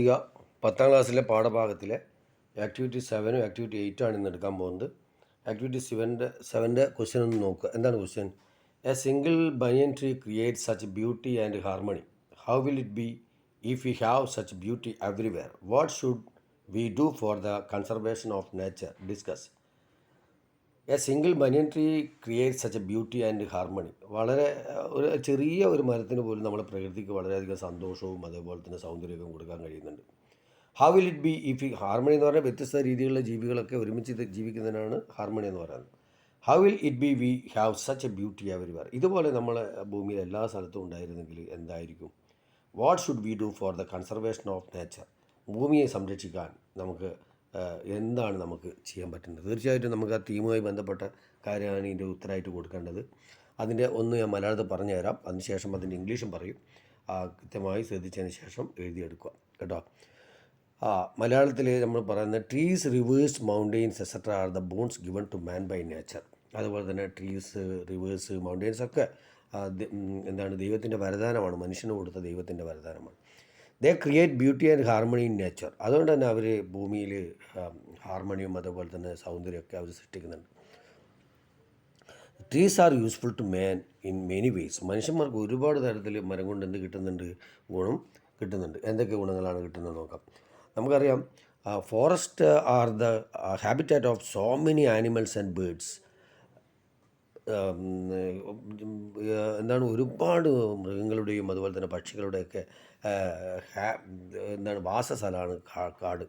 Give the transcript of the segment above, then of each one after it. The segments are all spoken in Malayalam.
ഇക 10ാം ക്ലാസ്സിലെ പാഠഭാഗത്തിലെ ആക്ടിവിറ്റി 7ഉം ആക്ടിവിറ്റി 8ആണ് ഇന്ന് എടുക്കാൻ പോകുന്നത്. ആക്ടിവിറ്റി 7ൻ്റെ ക്വസ്റ്റ്യൻ ഒന്ന് നോക്കുക. എന്താണ് question? A single banian tree create such beauty and harmony. How will it be if we have such beauty everywhere? What should we do for the conservation of nature? Discuss. A single banian tree create such A beauty and harmony. വളരെ ഒരു ചെറിയ ഒരു മരത്തിന് പോലും നമ്മുടെ പ്രകൃതിക്ക് വളരെയധികം സന്തോഷവും അതേപോലെ തന്നെ സൗന്ദര്യമൊക്കെ കൊടുക്കാൻ കഴിയുന്നുണ്ട്. How will it be if harmony എന്ന് പറഞ്ഞാൽ വ്യത്യസ്ത രീതിയിലുള്ള ജീവികളൊക്കെ ഒരുമിച്ച് ജീവിക്കുന്നതിനാണ് ഹാർമണി എന്ന് പറയുന്നത്. How will it be we have such A beauty everywhere? ഇതുപോലെ നമ്മളെ ഭൂമിയിൽ എല്ലാ സ്ഥലത്തും ഉണ്ടായിരുന്നെങ്കിൽ എന്തായിരിക്കും? What should we do for the conservation of nature? ഭൂമിയെ സംരക്ഷിക്കാൻ നമുക്ക് എന്താണ് നമുക്ക് ചെയ്യാൻ പറ്റുന്നത്? തീർച്ചയായിട്ടും നമുക്ക് ആ തീമുമായി ബന്ധപ്പെട്ട കാര്യമാണ് ഇതിൻ്റെ ഉത്തരമായിട്ട് കൊടുക്കേണ്ടത്. അതിൻ്റെ ഒന്ന് ഞാൻ മലയാളത്തിൽ പറഞ്ഞു തരാം, അതിനുശേഷം അതിൻ്റെ ഇംഗ്ലീഷും പറയും. കൃത്യമായി ശ്രദ്ധിച്ചതിന് ശേഷം എഴുതിയെടുക്കുക കേട്ടോ. മലയാളത്തിൽ നമ്മൾ പറയുന്നത് trees, rivers, mountains etcetera are the boons given to man by nature. അതുപോലെ തന്നെ ട്രീസ്, റിവേഴ്സ്, മൗണ്ടെയിൻസ് ഒക്കെ എന്താണ് ദൈവത്തിൻ്റെ വരദാനമാണ്, മനുഷ്യന് കൊടുത്ത ദൈവത്തിൻ്റെ വരദാനമാണ്. They create beauty and harmony in nature. അതുകൊണ്ട് തന്നെ അവർ ഭൂമിയിൽ ഹാർമണിയും അതേപോലെ തന്നെ സൗന്ദര്യമൊക്കെ അവർ സൃഷ്ടിക്കുന്നുണ്ട്. Trees are useful to man in many ways. മനുഷ്യന്മാർക്ക് ഒരുപാട് തരത്തിൽ മരം കൊണ്ട് എന്ത് കിട്ടുന്നുണ്ട്? ഗുണം കിട്ടുന്നുണ്ട്. എന്തൊക്കെ ഗുണങ്ങളാണ് കിട്ടുന്നത് നോക്കാം. നമുക്കറിയാം, forest are the habitat of so many animals and birds. എന്താണ് ഒരുപാട് മൃഗങ്ങളുടെയും അതുപോലെ തന്നെ പക്ഷികളുടെയൊക്കെ എന്താണ് വാസസ്ഥലമാണ് കാട്.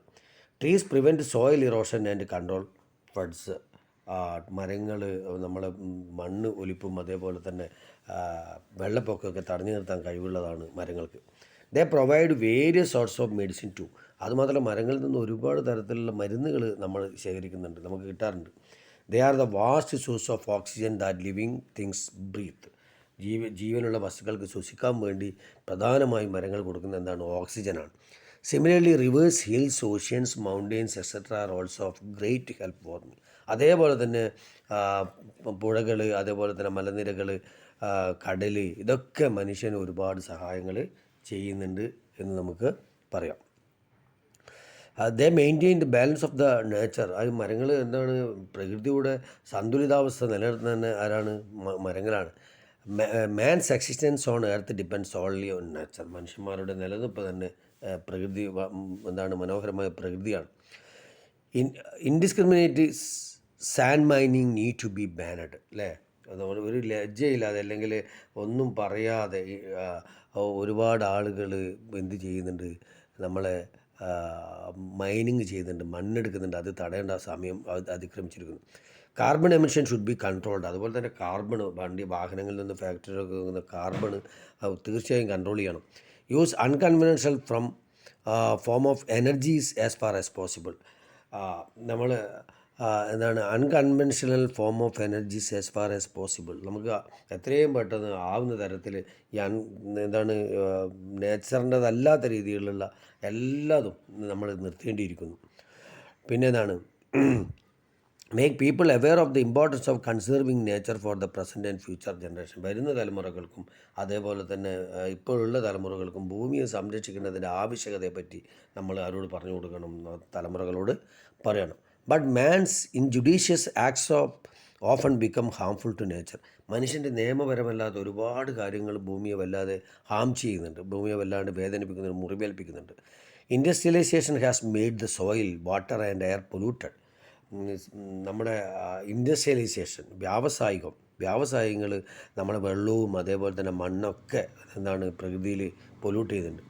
Trees prevent soil erosion and control floods. മരങ്ങൾ നമ്മളെ മണ്ണ് ഒലിപ്പും അതേപോലെ തന്നെ വെള്ളപ്പൊക്കമൊക്കെ തടഞ്ഞു നിർത്താൻ കഴിവുള്ളതാണ് മരങ്ങൾക്ക്. They provide various sorts of medicine too. അതുമാത്രമല്ല മരങ്ങളിൽ നിന്ന് ഒരുപാട് തരത്തിലുള്ള മരുന്നുകൾ നമ്മൾ ശേഖരിക്കുന്നുണ്ട്, നമുക്ക് കിട്ടാറുണ്ട്. They are the vast source of oxygen that living things breathe. ജീവനുള്ള വസ്തുക്കൾക്ക് ശ്വസിക്കാൻ വേണ്ടി പ്രധാനമായും മരങ്ങൾ കൊടുക്കുന്ന എന്താണ്? ഓക്സിജനാണ്. Similarly rivers, hills, oceans, mountains etcetera are also of great help for me. അതേപോലെ തന്നെ പുഴകൾ, അതേപോലെ തന്നെ മലനിരകൾ, കടൽ, ഇതൊക്കെ മനുഷ്യന് ഒരുപാട് സഹായങ്ങൾ ചെയ്യുന്നുണ്ട് എന്ന് നമുക്ക് പറയാം. They maintain the balance of the nature. അത് മരങ്ങൾ എന്താണ്? പ്രകൃതിയുടെ സന്തുലിതാവസ്ഥ നിലനിർത്തുന്ന ആരാണ്? മരങ്ങളാണ്. Man's existence on earth depends only on nature. മനുഷ്യന്മാരുടെ നിലനിൽപ്പ് തന്നെ പ്രകൃതി എന്താണ്? മനോഹരമായ പ്രകൃതിയാണ്. Indiscriminate sand mining need to be banned. അല്ലേ? നമ്മൾ ഒരു ലജ്ജയില്ലാതെ അല്ലെങ്കിൽ ഒന്നും പറയാതെ ഒരുപാട് ആളുകൾ എന്ത് ചെയ്യുന്നുണ്ട്? നമ്മളെ മൈനിങ് ചെയ്യുന്നുണ്ട്, മണ്ണെടുക്കുന്നുണ്ട്. അത് തടയേണ്ട സമയം അതിക്രമിച്ചിരിക്കുന്നു. Carbon emission should be controlled. അതുപോലെ തന്നെ വാഹനങ്ങളിൽ നിന്ന് ഫാക്ടറികളൊക്കെ പോകുന്ന കാർബൺ തീർച്ചയായും കൺട്രോൾ ചെയ്യണം. Use unconventional form of energies as far as possible. നമ്മൾ എന്താണ്? Unconventional form of energies as far as possible. നമുക്ക് എത്രയും പെട്ടെന്ന് ആവുന്ന തരത്തിൽ ഈ എന്താണ് നേച്ചറിൻ്റെതല്ലാത്ത രീതിയിലുള്ള എല്ലാതും നമ്മൾ നിർത്തേണ്ടിയിരിക്കുന്നു. പിന്നെ എന്താണ്? Make people aware of the importance of conserving nature for the present and future generation. വരുന്ന തലമുറകൾക്കും അതേപോലെ തന്നെ ഇപ്പോഴുള്ള തലമുറകൾക്കും ഭൂമിയെ സംരക്ഷിക്കുന്നതിൻ്റെ ആവശ്യകതയെപ്പറ്റി നമ്മൾ ആരോട് പറഞ്ഞു കൊടുക്കണം? തലമുറകളോട് പറയണം. But man's injudicious acts often become harmful to nature. മനുഷ്യൻ്റെ നിയമപരമല്ലാത്ത ഒരുപാട് കാര്യങ്ങൾ ഭൂമിയെ വല്ലാതെ ഹാം ചെയ്യുന്നുണ്ട്, ഭൂമിയെ വല്ലാണ്ട് വേദനിപ്പിക്കുന്നുണ്ട്, മുറിവേൽപ്പിക്കുന്നുണ്ട്. Industrialisation has made the soil, water and air polluted. നമ്മുടെ ഇൻഡസ്ട്രിയലൈസേഷൻ, വ്യാവസായികങ്ങൾ നമ്മുടെ വെള്ളവും അതേപോലെ തന്നെ മണ്ണൊക്കെ എന്താണ്? പ്രകൃതിയിൽ പൊല്യൂട്ട് ചെയ്യുന്നുണ്ട്.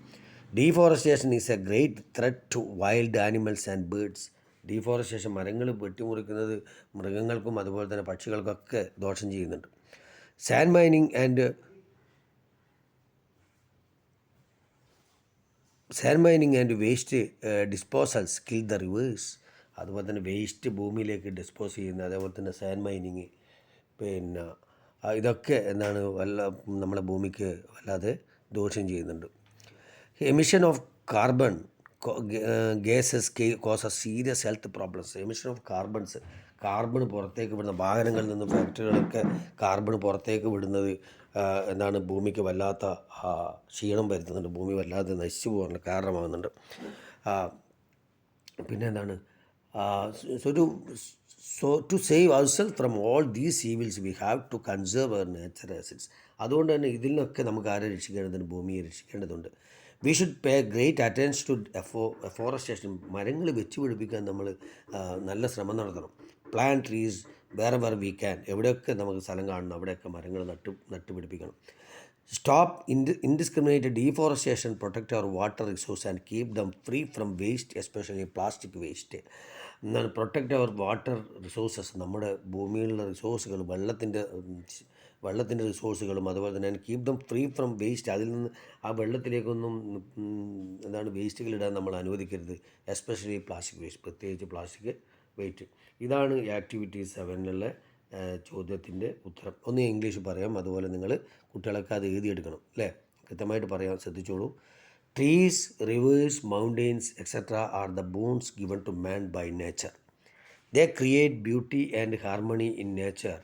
Deforestation is a great threat to wild animals and birds. Deforestation, മരങ്ങൾ വെട്ടിമുറിക്കുന്നത് മൃഗങ്ങൾക്കും അതുപോലെ തന്നെ പക്ഷികൾക്കൊക്കെ ദോഷം ചെയ്യുന്നുണ്ട്. Sand mining and waste disposals kill the rivers. അതുപോലെ തന്നെ വേസ്റ്റ് ഭൂമിയിലേക്ക് ഡിസ്പോസ് ചെയ്യുന്ന, അതേപോലെ തന്നെ സാൻഡ് മൈനിങ്, പിന്നെ ഇതൊക്കെ എന്താണ്? നമ്മളെ ഭൂമിക്ക് വല്ലാതെ ദോഷം ചെയ്യുന്നുണ്ട്. Emission of carbon gases causes serious health problems. Emission of carbon പുറത്തേക്ക് വിടുന്ന വാഹനങ്ങളിൽ നിന്ന് ഫാക്ടറികളൊക്കെ കാർബൺ പുറത്തേക്ക് വിടുന്നത് എന്താണ് ഭൂമിക്ക് വല്ലാത്ത ക്ഷീണം വരുത്തുന്നുണ്ട്, ഭൂമി വല്ലാതെ നശിച്ചു പോകാനുള്ള കാരണമാകുന്നുണ്ട്. പിന്നെ എന്താണ് so to save ourselves from all these evils we have to conserve our nature assets. അതുകൊണ്ട് തന്നെ ഇതിൽ നിന്നൊക്കെ നമുക്ക് ആരെ രക്ഷിക്കേണ്ടതുണ്ട്? ഭൂമിയെ രക്ഷിക്കേണ്ടതുണ്ട്. We should pay great attention to afforestation. മരങ്ങൾ വെച്ച് പിടിപ്പിക്കാൻ നമ്മൾ നല്ല ശ്രമം നടത്തണം. Plant trees where we can. എവിടെയൊക്കെ നമുക്ക് സ്ഥലം കാണണം അവിടെയൊക്കെ മരങ്ങൾ നട്ടുപിടിപ്പിക്കണം. Stop indiscriminate deforestation, protect our water resource and keep them free from waste, especially plastic waste. എന്നാൽ പ്രൊട്ടക്റ്റ് അവർ വാട്ടർ റിസോഴ്സസ്, നമ്മുടെ ഭൂമിയിലുള്ള റിസോഴ്സുകൾ, വെള്ളത്തിൻ്റെ റിസോഴ്സുകളും, അതുപോലെ തന്നെ keep them free from waste. അതിൽ നിന്ന് ആ വെള്ളത്തിലേക്കൊന്നും വേസ്റ്റുകൾ ഇടാൻ നമ്മൾ അനുവദിക്കരുത്. എസ്പെഷ്യലി പ്ലാസ്റ്റിക് വേസ്റ്റ്, പ്രത്യേകിച്ച് പ്ലാസ്റ്റിക് വേസ്റ്റ്. ഇതാണ് ആക്ടിവിറ്റി 7 ചോദ്യത്തിൻ്റെ ഉത്തരം. ഒന്ന് ഇംഗ്ലീഷ് പറയാം, അതുപോലെ നിങ്ങൾ കുട്ടികളൊക്കെ അത് എഴുതിയെടുക്കണം അല്ലേ? കൃത്യമായിട്ട് പറയാൻ ശ്രദ്ധിച്ചോളൂ. Trees, rivers, mountains etcetera are the boons given to man by nature. They create beauty and harmony in nature.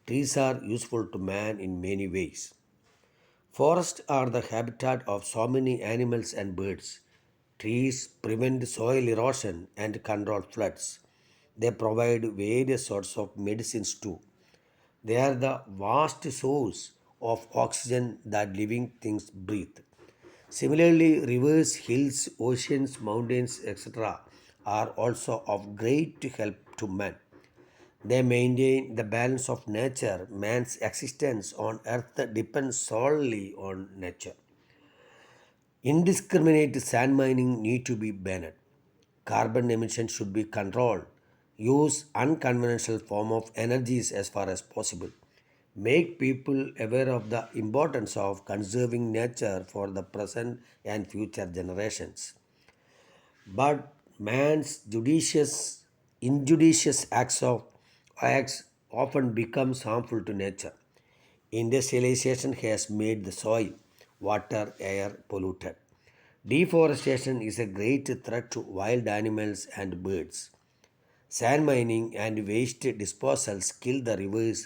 Trees are useful to man in many ways. Forests are the habitat of so many animals and birds. Trees prevent soil erosion and control floods. They provide various sorts of medicines too. They are the vast source of oxygen that living things breathe. Similarly, rivers, hills, oceans, mountains, etc. are also of great help to man. They maintain the balance of nature. Man's existence on earth depends solely on nature. Indiscriminate sand mining need to be banned. Carbon emissions should be controlled. Use unconventional form of energies as far as possible. Make people aware of the importance of conserving nature for the present and future generations. But man's injudicious acts often becomes harmful to nature. Industrialization has made the soil, water, air polluted. Deforestation is a great threat to wild animals and birds. Sand mining and waste disposals kill the rivers.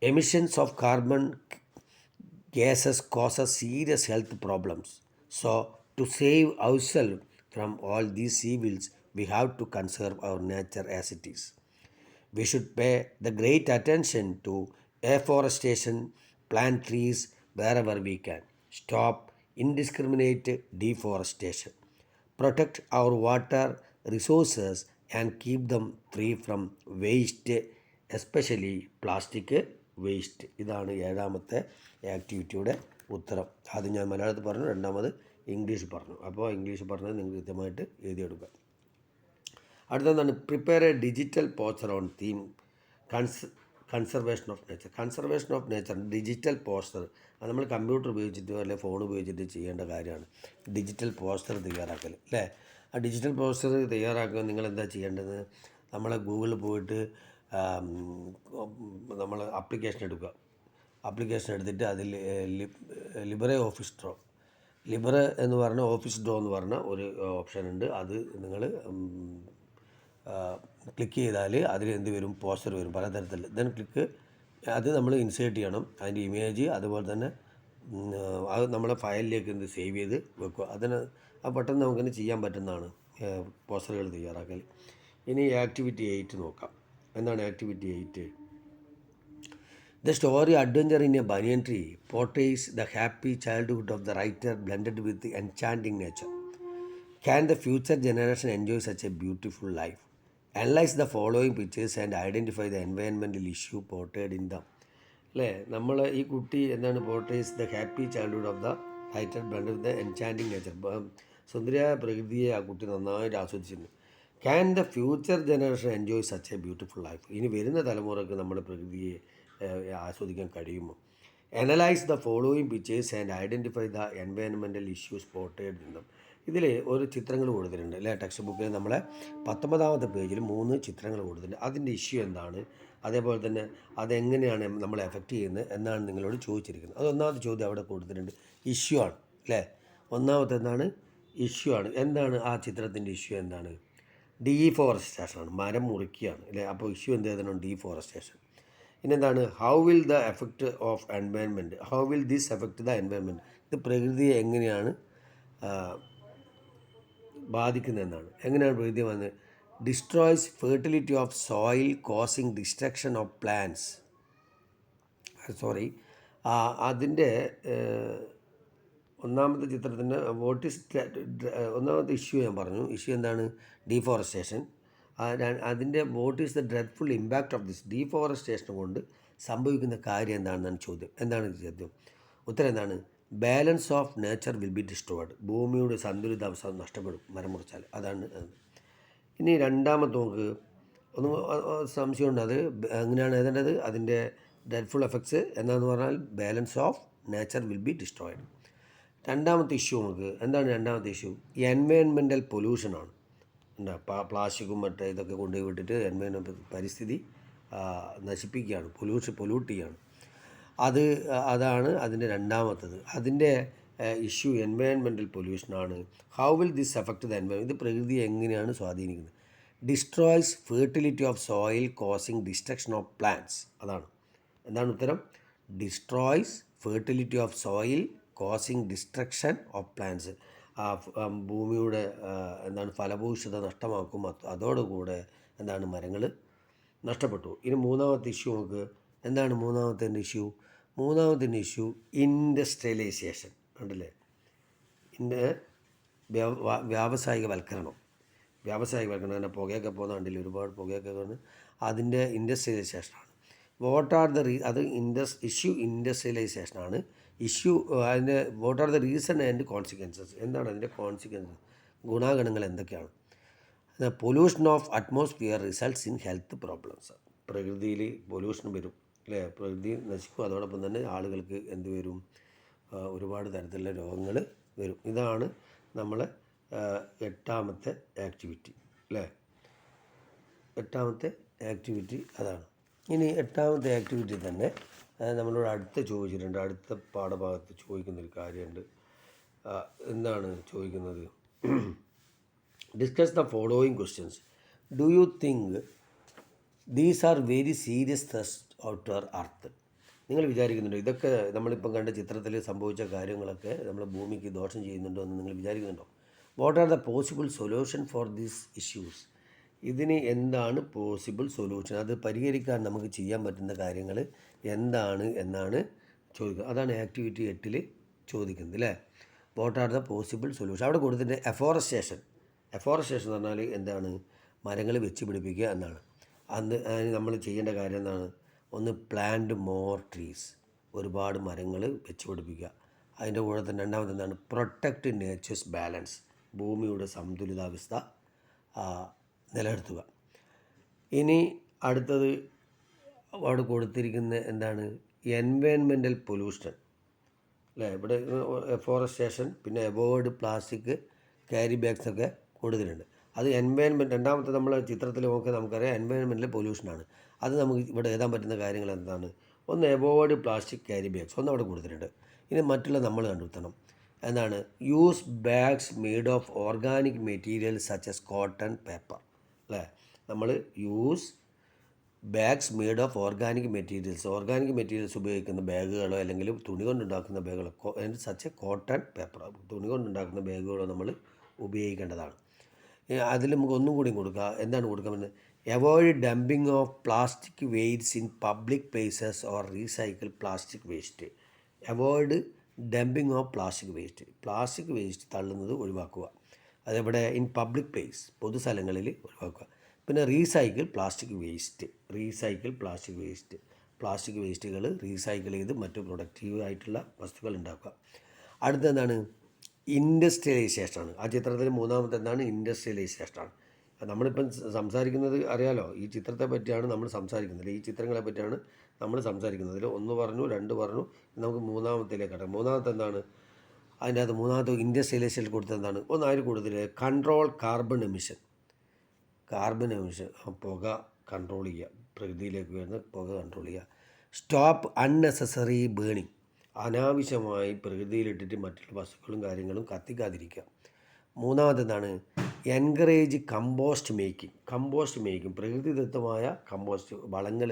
Emissions of carbon gases causes serious health problems. So, to save ourselves from all these evils, we have to conserve our nature as it is. We should pay the great attention to afforestation, plant trees wherever we can. Stop indiscriminate deforestation. Protect our water resources and keep them free from waste, especially plastic waste. ഇതാണ് 7ാമത്തെ ആക്ടിവിറ്റിയുടെ ഉത്തരം. ആദ്യം ഞാൻ മലയാളത്തിൽ പറഞ്ഞു, രണ്ടാമത് ഇംഗ്ലീഷ് പറഞ്ഞു. അപ്പോൾ ഇംഗ്ലീഷ് പറഞ്ഞത് നിങ്ങൾ കൃത്യമായിട്ട് എഴുതിയെടുക്കുക. അടുത്തെന്താണ്? Prepare a digital poster on theme conservation of nature. Conservation of nature digital poster അത് നമ്മൾ കമ്പ്യൂട്ടർ ഉപയോഗിച്ചിട്ടോ അല്ലെങ്കിൽ ഫോൺ ഉപയോഗിച്ചിട്ട് ചെയ്യേണ്ട കാര്യമാണ്. ഡിജിറ്റൽ പോസ്റ്റർ തയ്യാറാക്കൽ അല്ലേ? ആ ഡിജിറ്റൽ പോസ്റ്റർ തയ്യാറാക്കുക നിങ്ങൾ എന്താ ചെയ്യേണ്ടത്? നമ്മൾ ഗൂഗിളിൽ പോയിട്ട് നമ്മൾ ആപ്ലിക്കേഷൻ എടുക്കുക. ആപ്ലിക്കേഷൻ എടുത്തിട്ട് അതിൽ ലിബറെ ഓഫീസ് ഡ്രോ, ലിബറെ എന്ന് പറഞ്ഞ ഓഫീസ് ഡ്രോ എന്ന് പറഞ്ഞ ഒരു ഓപ്ഷൻ ഉണ്ട്. അത് നിങ്ങൾ ക്ലിക്ക് ചെയ്താൽ അതിൽ എന്ത് വരും? പോസ്റ്റർ വരും പലതരത്തിൽ. ദെൻ ക്ലിക്ക് അത് നമ്മൾ ഇൻസേർട്ട് ചെയ്യണം. അതിൻ്റെ ഇമേജ് അതുപോലെ തന്നെ അത് നമ്മളെ ഫയലിലേക്ക് സേവ് ചെയ്ത് വെക്കുക. അതിന് പെട്ടെന്ന് നമുക്കിന് ചെയ്യാൻ പറ്റുന്നതാണ് പോസ്റ്ററുകൾ തയ്യാറാക്കൽ. ഇനി ആക്ടിവിറ്റി 8 നോക്കാം. എന്താണ് activity 8? The story Adventure in a Banyan Tree portrays the happy childhood of the writer blended with the enchanting nature. Can the future generation enjoy such a beautiful life? Analyze the following pictures and identify the environmental issue portrayed in them. അല്ലേ? നമ്മൾ ഈ കുട്ടി എന്താണ് portrays the happy childhood of the writer blend with the enchanting nature. സുന്ദരിയായ പ്രകൃതിയെ ആ കുട്ടി നന്നായിട്ട് ആസ്വദിച്ചിരുന്നു. Can the future generation enjoy such a beautiful life? ഇനി വരുന്ന തലമുറക്ക് നമ്മുടെ പ്രകൃതിയെ ആസ്വദിക്കാൻ കഴിയുമോ? Analyse the following pictures and identify the environmental issues portrayed in them. ഇതിൽ ഒരു ചിത്രങ്ങൾ കൊടുത്തിട്ടുണ്ട് അല്ലേ? ടെക്സ്റ്റ് ബുക്കിൽ നമ്മളെ 19ാമത്തെ പേജിൽ 3 ചിത്രങ്ങൾ കൊടുത്തിട്ടുണ്ട്. അതിൻ്റെ ഇഷ്യൂ എന്താണ്, അതേപോലെ തന്നെ അതെങ്ങനെയാണ് നമ്മളെ എഫക്റ്റ് ചെയ്യുന്നത് എന്നാണ് നിങ്ങളോട് ചോദിച്ചിരിക്കുന്നത്. അത് ഒന്നാമത്തെ ചോദ്യം അവിടെ കൊടുത്തിട്ടുണ്ട്, ഇഷ്യൂ ആണ് അല്ലേ? ഒന്നാമത്തെ എന്താണ്? ഇഷ്യൂ ആണ്. എന്താണ് ആ ചിത്രത്തിൻ്റെ ഇഷ്യൂ? എന്താണ്? ഡീഫോറസ്റ്റേഷനാണ്, മരം മുറിക്കുകയാണ് അല്ലേ? അപ്പോൾ ഇഷ്യൂ എന്ത് ചെയ്തണം? ഡീഫോറസ്റ്റേഷൻ. ഇനി എന്താണ് how will the effect of environment, how will this effect the environment, ഇത് പ്രകൃതിയെ എങ്ങനെയാണ് ബാധിക്കുന്നതെന്നാണ്. എങ്ങനെയാണ് പ്രകൃതി വന്നത്? Destroys fertility of soil causing destruction of plants. Sorry, അതിൻ്റെ ഒന്നാമത്തെ ചിത്രത്തിൻ്റെ ഒന്നാമത്തെ ഇഷ്യൂ ഞാൻ പറഞ്ഞു. ഇഷ്യൂ എന്താണ്? ഡീഫോറസ്റ്റേഷൻ. അതിൻ്റെ what is the dreadful impact of this deforestation കൊണ്ട് സംഭവിക്കുന്ന കാര്യം എന്താണെന്നാണ് ചോദ്യം. എന്താണ് ചോദ്യം? ഉത്തരം എന്താണ്? Balance of nature will be destroyed. ഭൂമിയുടെ സന്തുലിതാവസ്ഥ നഷ്ടപ്പെടും മരം മുറിച്ചാൽ. അതാണ്. ഇനി രണ്ടാമത്തെ നോക്ക്, ഒന്ന് സംശയമുണ്ട്. അത് എങ്ങനെയാണ് എഴുതേണ്ടത്? അതിൻ്റെ ഡെഡ്ഫുൾ എഫക്ട്സ് എന്താണെന്ന് പറഞ്ഞാൽ balance of nature will be destroyed. രണ്ടാമത്തെ ഇഷ്യൂ നമുക്ക് എന്താണ്? രണ്ടാമത്തെ ഇഷ്യൂ എൻവയൺമെൻറ്റൽ പൊല്യൂഷനാണ്. എന്താ പ്ലാസ്റ്റിക്കും മറ്റേ ഇതൊക്കെ കൊണ്ടുപോയി വിട്ടിട്ട് പരിസ്ഥിതി നശിപ്പിക്കുകയാണ്, പൊല്യൂട്ട് ചെയ്യുകയാണ്. അതാണ് അതിൻ്റെ രണ്ടാമത്തത്. അതിൻ്റെ ഇഷ്യൂ എൻവയൺമെൻറ്റൽ പൊല്യൂഷനാണ്. How will this effect the environment, ഇത് പ്രകൃതിയെ എങ്ങനെയാണ് സ്വാധീനിക്കുന്നത്? Destroys fertility of soil causing destruction of plants. അതാണ്. എന്താണ് ഉത്തരം? Destroys fertility of soil causing destruction of plants. ഭൂമിയുടെ ഫലഭൂയിഷ്ഠത നഷ്ടമാക്കും. അതോടുകൂടെ മരങ്ങൾ നഷ്ടപ്പെട്ടു. ഇനി മൂന്നാമത്തെ ഇഷ്യൂ നമുക്ക് എന്താണ്? മൂന്നാമത്തെ ഇഷ്യൂ ഇൻഡസ്ട്രിയലൈസേഷൻ. കണ്ടില്ലേ? വ്യാവസായികവൽക്കരണം. അതിൻ്റെ പുകയൊക്കെ പോകുന്ന കണ്ടില്ലേ? ഒരുപാട് പുകയൊക്കെ വന്ന് അതിൻ്റെ ഇൻഡസ്ട്രിയലൈസേഷനാണ്. അത് ഇഷ്യൂ ഇൻഡസ്ട്രിയലൈസേഷനാണ്. അതിൻ്റെ what are the reason and consequences, എന്താണ് അതിൻ്റെ കോൺസിക്വൻസസ്, ഗുണാഗണങ്ങൾ എന്തൊക്കെയാണ്? Pollution of atmosphere results in health problems. പ്രകൃതിയിൽ പൊല്യൂഷൻ വരും അല്ലേ? പ്രകൃതി നശിക്കും. അതോടൊപ്പം തന്നെ ആളുകൾക്ക് എന്ത് വരും? ഒരുപാട് തരത്തിലുള്ള രോഗങ്ങൾ വരും. ഇതാണ് നമ്മളെ എട്ടാമത്തെ ആക്ടിവിറ്റി അല്ലേ? എട്ടാമത്തെ ആക്ടിവിറ്റി അതാണ്. ഇനി എട്ടാമത്തെ ആക്ടിവിറ്റി തന്നെ നമ്മളോട് ചോദിച്ചിട്ടുണ്ട്. അടുത്ത പാഠഭാഗത്ത് ചോദിക്കുന്നൊരു കാര്യമുണ്ട്. എന്താണ് ചോദിക്കുന്നത്? Discuss the following questions. Do you think these are very serious threats to our earth? നിങ്ങൾ വിചാരിക്കുന്നുണ്ടോ ഇതൊക്കെ നമ്മളിപ്പം കണ്ട ചിത്രത്തിൽ സംഭവിച്ച കാര്യങ്ങളൊക്കെ നമ്മൾ ഭൂമിക്ക് ദോഷം ചെയ്യുന്നുണ്ടോ എന്ന് നിങ്ങൾ വിചാരിക്കുന്നുണ്ടോ? What are the possible solution for these issues? ഇതിന് എന്താണ് പോസിബിൾ സൊല്യൂഷൻ? അത് പരിഹരിക്കാൻ നമുക്ക് ചെയ്യാൻ പറ്റുന്ന കാര്യങ്ങൾ എന്താണ് എന്നാണ് ചോദിക്കുക. അതാണ് ആക്ടിവിറ്റി 8 ചോദിക്കുന്നത് അല്ലേ? What are the possible solution? അവിടെ കൊടുത്തിട്ട് എഫോറസ്റ്റേഷൻ എന്ന് പറഞ്ഞാൽ എന്താണ്? മരങ്ങൾ വെച്ച് പിടിപ്പിക്കുക എന്നാണ്. അതിന് നമ്മൾ ചെയ്യേണ്ട കാര്യം എന്താണ്? ഒന്ന് പ്ലാന്റ് മോർ ട്രീസ്, ഒരുപാട് മരങ്ങൾ വെച്ച് പിടിപ്പിക്കുക. അതിൻ്റെ കൂടെ തന്നെ രണ്ടാമത് എന്താണ്? പ്രൊട്ടക്റ്റ് നേച്ചേഴ്സ് ബാലൻസ്, ഭൂമിയുടെ സന്തുലിതാവസ്ഥ നിലനിർത്തുക. ഇനി അടുത്തത് അവിടെ കൊടുത്തിരിക്കുന്ന എന്താണ്? എൻവയൺമെൻറ്റൽ പൊല്യൂഷൻ അല്ലേ? ഇവിടെ എഫോറസ്റ്റേഷൻ, പിന്നെ അവോയ്ഡ് പ്ലാസ്റ്റിക് ക്യാരി ബാഗ്സ് ഒക്കെ കൊടുത്തിട്ടുണ്ട്. അത് എൻവയൺമെൻറ്റ്. രണ്ടാമത്തെ നമ്മൾ ചിത്രത്തിൽ നോക്കിയാൽ നമുക്കറിയാം എൻവയൺമെൻറ്റൽ പൊല്യൂഷനാണ്. അത് നമുക്ക് ഇവിടെ എഴുതാൻ പറ്റുന്ന കാര്യങ്ങൾ എന്താണ്? ഒന്ന് അവോയ്ഡ് പ്ലാസ്റ്റിക് ക്യാരി ബാഗ്സ്, ഒന്ന് അവിടെ കൊടുത്തിട്ടുണ്ട്. ഇനി മറ്റുള്ള നമ്മൾ കണ്ടെത്തണം. എന്താണ്? Use bags made of organic material such as cotton, paper അല്ലേ? നമ്മൾ use bags made of organic materials ഉപയോഗിക്കുന്ന ബാഗുകളോ അല്ലെങ്കിൽ തുണി കൊണ്ടുണ്ടാക്കുന്ന ബാഗുകളോ, സച്ച് കോട്ടൺ, പേപ്പർ, തുണി കൊണ്ടുണ്ടാക്കുന്ന ബാഗുകളോ നമ്മൾ ഉപയോഗിക്കേണ്ടതാണ്. അതിൽ നമുക്ക് ഒന്നും കൂടി കൊടുക്കുക. എന്താണ് കൊടുക്കാൻ പറ്റുന്നത്? Avoid dumping of plastic wastes in public places or recycle plastic waste. Avoid dumping of plastic waste waste ഒഴിവാക്കുക. അതേപോലെ ഇൻ പബ്ലിക് പ്ലേസ്, പൊതുസ്ഥലങ്ങളിൽ ഒഴിവാക്കുക. പിന്നെ റീസൈക്കിൾ പ്ലാസ്റ്റിക് വേസ്റ്റുകൾ റീസൈക്കിൾ ചെയ്ത് മറ്റു പ്രൊഡക്റ്റീവ് ആയിട്ടുള്ള വസ്തുക്കൾ ഉണ്ടാക്കുക. അടുത്തെന്താണ്? ഇൻഡസ്ട്രിയലൈസേഷനാണ്. ആ ചിത്രത്തിൽ മൂന്നാമത്തെ എന്താണ്? ഇൻഡസ്ട്രിയലൈസേഷനാണ്. നമ്മളിപ്പം സംസാരിക്കുന്നത് അറിയാലോ, ഈ ചിത്രത്തെ പറ്റിയാണ് നമ്മൾ സംസാരിക്കുന്നത്. ഈ ചിത്രങ്ങളെ പറ്റിയാണ് നമ്മൾ സംസാരിക്കുന്നത്. 1 പറഞ്ഞു, 2 പറഞ്ഞു, നമുക്ക് മൂന്നാമത്തേലേക്ക് കടക്കാം. മൂന്നാമത്തെ എന്താണ്? അതിൻ്റെ അകത്ത് മൂന്നാമത്തെ ഇൻഡസ്ട്രിയലൈസേഷൻ കൊടുത്തത് എന്താണ്? ഒന്നായി കൂടുതൽ കൺട്രോൾ കാർബൺ എമിഷൻ, പുക കൺട്രോൾ ചെയ്യുക, പ്രകൃതിയിലേക്ക് വരുന്ന പുക കൺട്രോൾ ചെയ്യുക. സ്റ്റോപ്പ് അൺനെസസറി ബേണിങ്, അനാവശ്യമായി പ്രകൃതിയിലിട്ടിട്ട് മറ്റുള്ള വസ്തുക്കളും കാര്യങ്ങളും കത്തിക്കാതിരിക്കുക. മൂന്നാമത് എന്താണ്? എൻകറേജ് കമ്പോസ്റ്റ് മേക്കിംഗ് പ്രകൃതിദത്തമായ കമ്പോസ്റ്റ് വളങ്ങൾ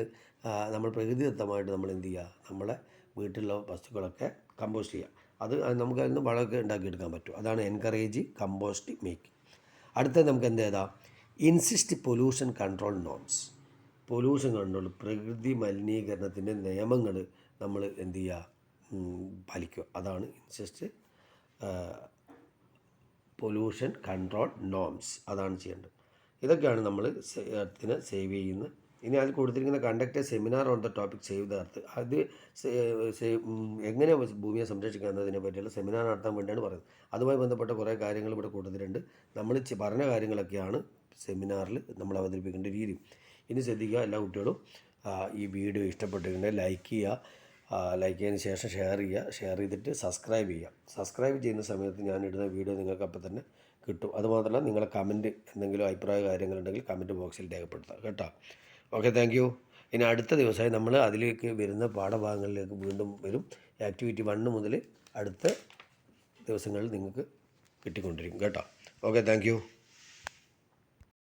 നമ്മൾ പ്രകൃതിദത്തമായിട്ട് നമ്മൾ എന്ത് ചെയ്യുക, നമ്മളെ വീട്ടിലുള്ള വസ്തുക്കളൊക്കെ കമ്പോസ്റ്റ് ചെയ്യുക. അത് നമുക്ക് അതിൽ നിന്ന് വളമൊക്കെ ഉണ്ടാക്കിയെടുക്കാൻ പറ്റും. അതാണ് എൻകറേജ് കമ്പോസ്റ്റ് മേക്കിംഗ്. അടുത്തത് നമുക്ക് എന്ത് ചെയ്താൽ insist pollution control norms. Pollution control, പ്രകൃതി മലിനീകരണത്തിൻ്റെ നിയമങ്ങൾ നമ്മൾ എന്ത് ചെയ്യുക, പാലിക്കുക. അതാണ് ഇൻസിസ്റ്റ് പൊല്യൂഷൻ കൺട്രോൾ നോംസ്. അതാണ് ചെയ്യേണ്ടത്. ഇതൊക്കെയാണ് നമ്മൾ എർത്തിനെ സേവ് ചെയ്യുന്നത്. ഇനി അതിൽ കൊടുത്തിരിക്കുന്ന conduct A seminar on the topic save the earth. അത് എങ്ങനെ ഭൂമിയെ സംരക്ഷിക്കുക എന്നതിനെ പറ്റിയുള്ള സെമിനാർ നടത്താൻ വേണ്ടിയാണ് പറയുന്നത്. അതുമായി ബന്ധപ്പെട്ട കുറേ കാര്യങ്ങൾ ഇവിടെ കൊടുത്തിട്ടുണ്ട്. നമ്മൾ പറഞ്ഞ കാര്യങ്ങളൊക്കെയാണ് സെമിനാറിൽ നമ്മൾ അവതരിപ്പിക്കേണ്ട രീതി. ഇനി ശ്രദ്ധിക്കുക, എല്ലാ കുട്ടികളും ഈ വീഡിയോ ഇഷ്ടപ്പെട്ടിട്ടുണ്ടെങ്കിൽ ലൈക്ക് ചെയ്യുക. ലൈക്ക് ചെയ്തതിന് ശേഷം ഷെയർ ചെയ്തിട്ട് സബ്സ്ക്രൈബ് ചെയ്യുക. സബ്സ്ക്രൈബ് ചെയ്യുന്ന സമയത്ത് ഞാൻ ഇടുന്ന വീഡിയോ നിങ്ങൾക്ക് അപ്പം തന്നെ കിട്ടും. അതുമാത്രമല്ല, നിങ്ങളെ കമൻറ്റ് എന്തെങ്കിലും അഭിപ്രായ കാര്യങ്ങളുണ്ടെങ്കിൽ കമൻറ്റ് ബോക്സിൽ രേഖപ്പെടുത്താം കേട്ടോ. Okay, thank you. ഇനി അടുത്ത ദിവസമായി നമ്മൾ അതിലേക്ക് വരുന്ന പാഠഭാഗങ്ങളിലേക്ക് വീണ്ടും വരും. ആക്ടിവിറ്റി 1 മുതൽ അടുത്ത ദിവസങ്ങളിൽ നിങ്ങൾക്ക് കിട്ടിക്കൊണ്ടിരിക്കും കേട്ടോ. Okay, thank you.